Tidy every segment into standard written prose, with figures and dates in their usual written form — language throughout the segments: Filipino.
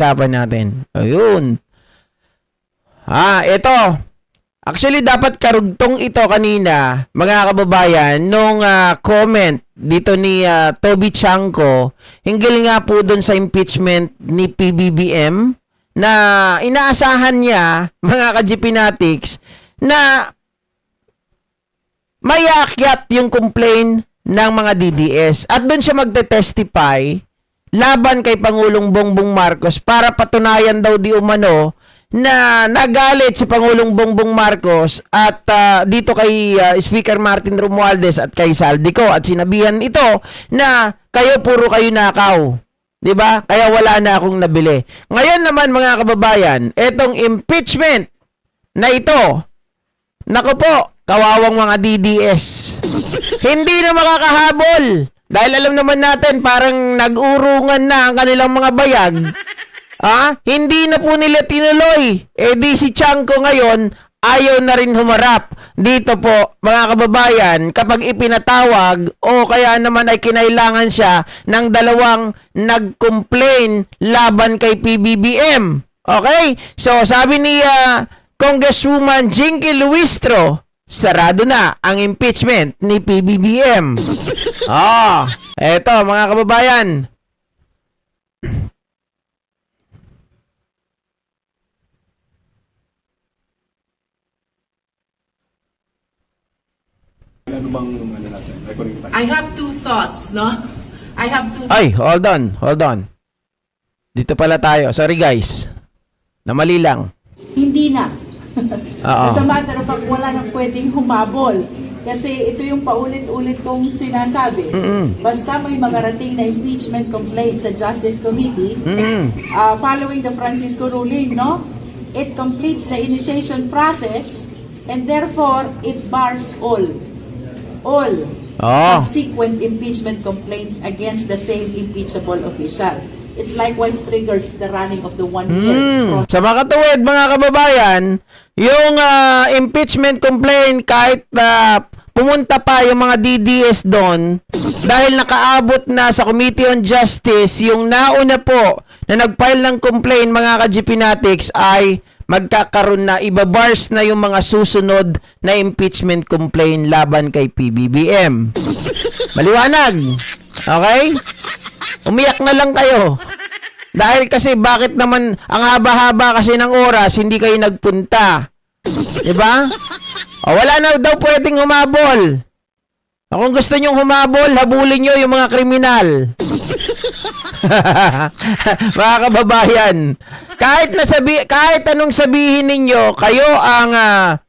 pag-uusapan natin. Ayun. Ito. Actually, dapat karugtong ito kanina, mga kababayan, nung comment dito ni Toby Chanco, hinggil nga po dun sa impeachment ni PBBM, na inaasahan niya, mga ka-GPnatics, na may aakyat yung complaint ng mga DDS. At dun siya magte-testify laban kay Pangulong Bongbong Marcos para patunayan daw di umano na nagalit si Pangulong Bongbong Marcos at dito kay Speaker Martin Romualdez at kay Saldico at sinabihan ito na puro kayo nakaw. 'Di ba? Kaya wala na akong nabili. Ngayon naman mga kababayan, etong impeachment na ito, naku po, kawawang mga DDS. Hindi na makakahabol. Dahil alam naman natin, parang nag-urungan na ang kanilang mga bayag. Hindi na po nila tinuloy. Di si Chanco ngayon, ayaw na rin humarap. Dito po, mga kababayan, kapag ipinatawag o kaya naman ay kinailangan siya ng dalawang nag-complain laban kay PBBM. Okay? So, sabi ni Congresswoman Jinky Luistro, sarado na ang impeachment ni PBBM. Eto mga kababayan. I have two thoughts, no? I have two. Ay, hold on. Dito pala tayo. Sorry guys. Namali lang. Hindi na. Oo. As a matter of fact, wala nang pwedeng humabol. Kasi ito yung paulit-ulit kong sinasabi. Basta may magarating na impeachment complaint sa Justice Committee, following the Francisco ruling, no? It completes the initiation process and therefore it bars all subsequent impeachment complaints against the same impeachable official. It likewise triggers the running of the 1 year. Sa makatuwid mga kababayan, yung impeachment complaint kahit pumunta pa yung mga DDS doon dahil nakaabot na sa Committee on Justice yung nauna po na nag-file ng complaint mga ka-GPnatics ay magkakaroon na ibabars na yung mga susunod na impeachment complaint laban kay PBBM. Maliwanag. Okay? Umiyak na lang kayo. Dahil kasi bakit naman ang haba-haba kasi ng oras hindi kayo nagpunta. 'Di ba? Wala na daw pwedeng humabol. Kung gusto nyong humabol, habulin nyo yung mga kriminal. Mga kababayan, kahit anong sabihin ninyo, kayo ang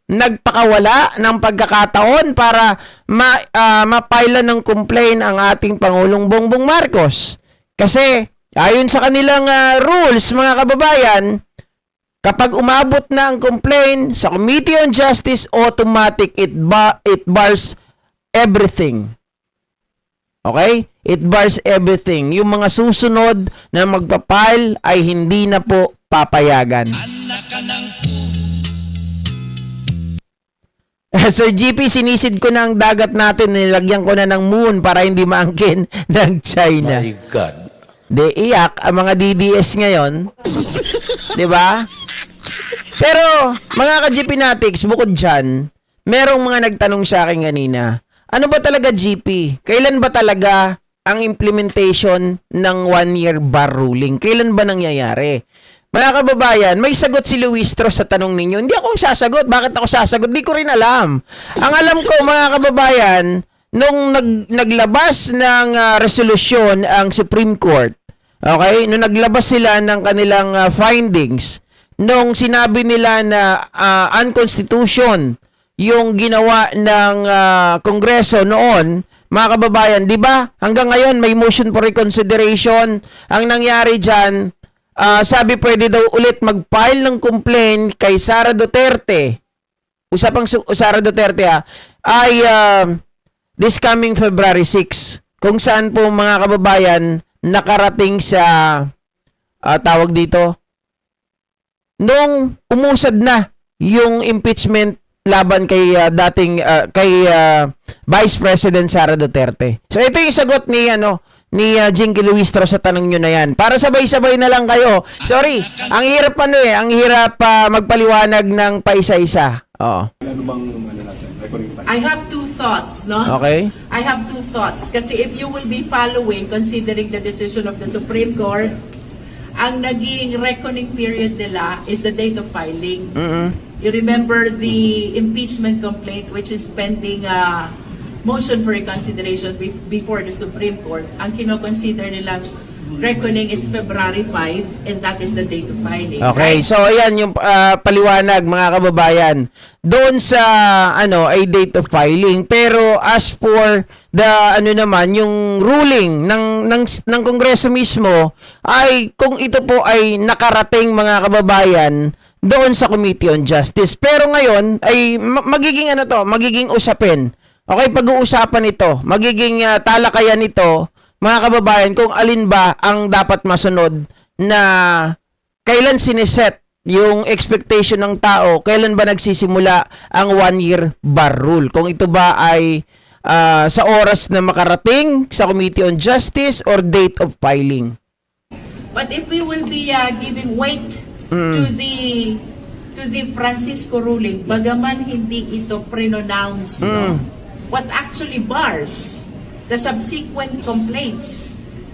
nagpakawala ng pagkakataon para mapailan ng complaint ang ating Pangulong Bongbong Marcos. Kasi ayon sa kanilang rules, mga kababayan, kapag umabot na ang complaint sa Committee on Justice, automatic it bars everything. Okay? It bars everything. Yung mga susunod na magpapile ay hindi na po papayagan. Sir GP, sinisid ko na ang dagat natin, nilagyan ko na ng moon para hindi maangkin ng China. My God. Iyak ang mga DDS ngayon. 'Di ba? Pero, mga ka-GPnatics, bukod dyan, merong mga nagtanong sa akin kanina, ano ba talaga GP? Kailan ba talaga ang implementation ng 1-year bar ruling? Kailan ba nangyayari? Mga kababayan, may sagot si Luistro sa tanong ninyo. Hindi ako sasagot. Bakit ako sasagot? Di ko rin alam. Ang alam ko, mga kababayan, nung naglabas ng resolusyon ang Supreme Court, okay, nung naglabas sila ng kanilang findings, nung sinabi nila na unconstitution yung ginawa ng Kongreso noon, mga kababayan, di ba? Hanggang ngayon may motion for reconsideration. Ang nangyari dyan, sabi pwede daw ulit mag-file ng complaint kay Sara Duterte. Usapang Sara Duterte ay this coming February 6. Kung saan po mga kababayan nakarating sa tawag dito, nung umusad na yung impeachment laban kay Vice President Sara Duterte. So ito yung sagot ni Jinky Luistro sa tanong nyo na yan. Para sabay-sabay na lang kayo. Sorry, ang hirap ang hirap magpaliwanag ng paisa-isa. Oo. Ano bang ano natin? Recording time. I have two thoughts, no? Okay. I have two thoughts. Kasi if you will be following, considering the decision of the Supreme Court, ang naging reckoning period nila is the date of filing. You remember the impeachment complaint which is pending motion for reconsideration before the Supreme Court. Ang kino-consider nilang reckoning is February 5 and that is the date of filing. Okay, right? so ayan yung paliwanag mga kababayan. Doon sa ay date of filing, pero as for the naman yung ruling ng Kongreso mismo ay kung ito po ay nakarating mga kababayan doon sa Committee on Justice. Pero ngayon ay magiging usapin. Okay, pag-uusapan ito, magiging talakayan ito mga kababayan, kung alin ba ang dapat masunod na kailan siniset yung expectation ng tao, kailan ba nagsisimula ang 1-year bar rule. Kung ito ba ay sa oras na makarating sa Committee on Justice or date of filing. But if we will be giving weight to the Francisco ruling, bagaman hindi ito pre-nounce, no? What actually bars the subsequent complaints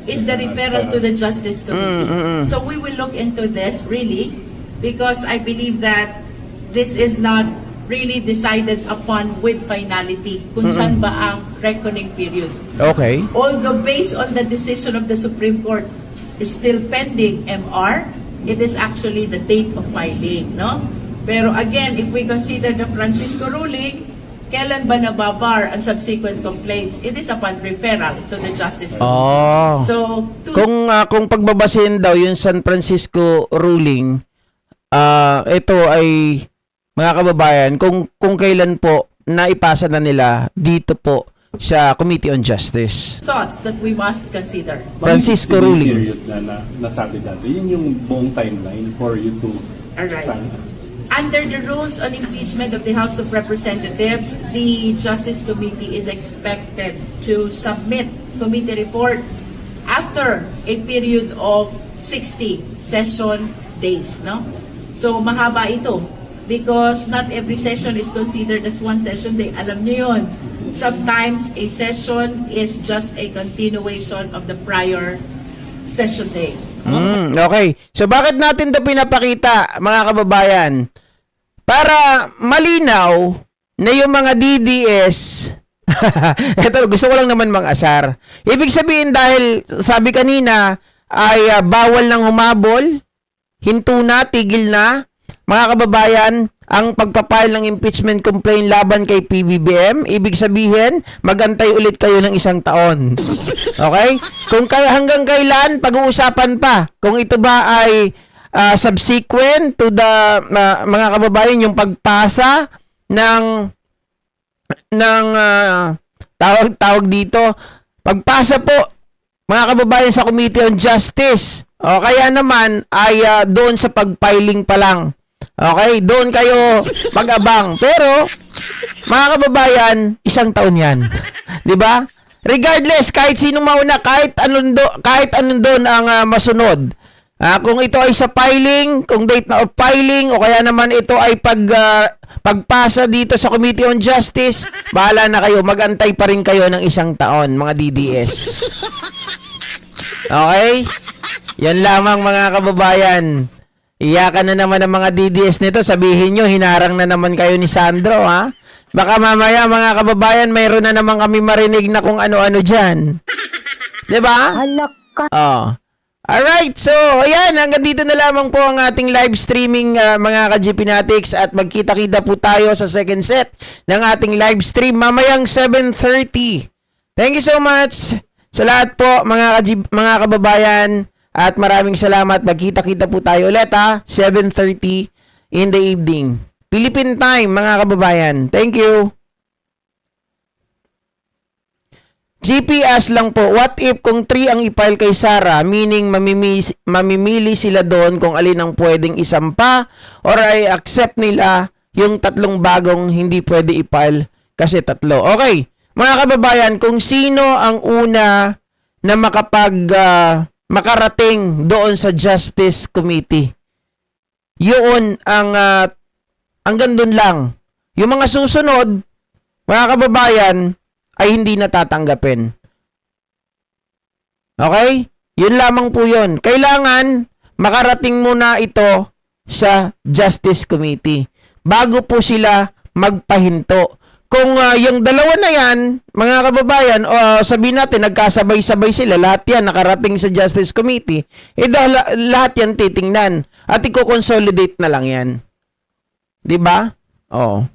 is the referral to the Justice Committee. So we will look into this really because I believe that this is not really decided upon with finality kung saan ba ang reckoning period. Okay. Although based on the decision of the Supreme Court is still pending MR, it is actually the date of filing, no? Pero again, if we consider the Francisco ruling, kailan ba nababar ang subsequent complaints? It is upon referral to the Justice Committee. Oh. So, Kung pagbabasin daw yung San Francisco ruling, ito ay mga kababayan, kung kailan po naipasa na nila dito po sa Committee on Justice. thoughts that we must consider. Francisco Yung ruling. period na nasabi dati, yun yung buong timeline for you to Alright. sign. Under the rules on impeachment of the House of Representatives, the Justice Committee is expected to submit committee report after a period of 60 session days, no? So mahaba ito because not every session is considered as one session day. Alam niyo yun. Sometimes a session is just a continuation of the prior session day. Okay. So bakit natin 'to pinapakita, mga kababayan? Para malinaw na yung mga DDS ito, gusto ko lang naman mang-asar. Ibig sabihin dahil sabi kanina ay bawal nang humabol, hinto na, tigil na. Mga kababayan, ang pagpapile ng impeachment complaint laban kay PBBM, ibig sabihin, magantay ulit kayo ng 1 taon. Okay? Kung hanggang kailan, pag-uusapan pa. Kung ito ba ay subsequent to the, mga kababayan, yung pagpasa ng tawag dito, pagpasa po, mga kababayan, sa Committee on Justice. O kaya naman ay doon sa pag-filing pa lang. Okay, doon kayo mag-abang. Pero mga kababayan, 1 taon 'yan. 'Di ba? Regardless kahit sinong mauna, kahit anong doon ang masunod. Kung ito ay sa filing, kung date na of filing o kaya naman ito ay pagpasa dito sa Committee on Justice, bahala na kayo, magantay pa rin kayo ng 1 taon, mga DDS. Okay? Yan lamang mga kababayan. Iyakan na naman ang mga DDS nito. Sabihin nyo, hinarang na naman kayo ni Sandro, ha? Baka mamaya mga kababayan, mayroon na naman kami marinig na kung ano-ano dyan. Diba? Oh. Alright, so ayan, hanggang dito na lamang po ang ating live streaming mga ka-GPnatics at magkita-kita po tayo sa second set ng ating live stream mamayang 7:30. Thank you so much sa lahat po mga kababayan. At maraming salamat. Magkita-kita po tayo ulit 7:30 in the evening. Philippine time, mga kababayan. Thank you. GPS lang po. What if kung 3 ang i-file kay Sara, meaning mamimili sila doon kung alin ang pwedeng isampa or ay accept nila yung 3 bagong hindi pwede i-file kasi 3. Okay. Mga kababayan, kung sino ang una na makarating doon sa Justice Committee. Yun ang hanggang doon lang. Yung mga susunod, mga kababayan, ay hindi natatanggapin. Okay? Yun lamang po yun. Kailangan makarating muna ito sa Justice Committee bago po sila magpahinto. Kung yung dalawa na yan, mga kababayan, sabihin natin, nagkasabay-sabay sila, lahat yan nakarating sa Justice Committee, lahat yan titingnan at i-consolidate na lang yan. 'Di ba? Oo.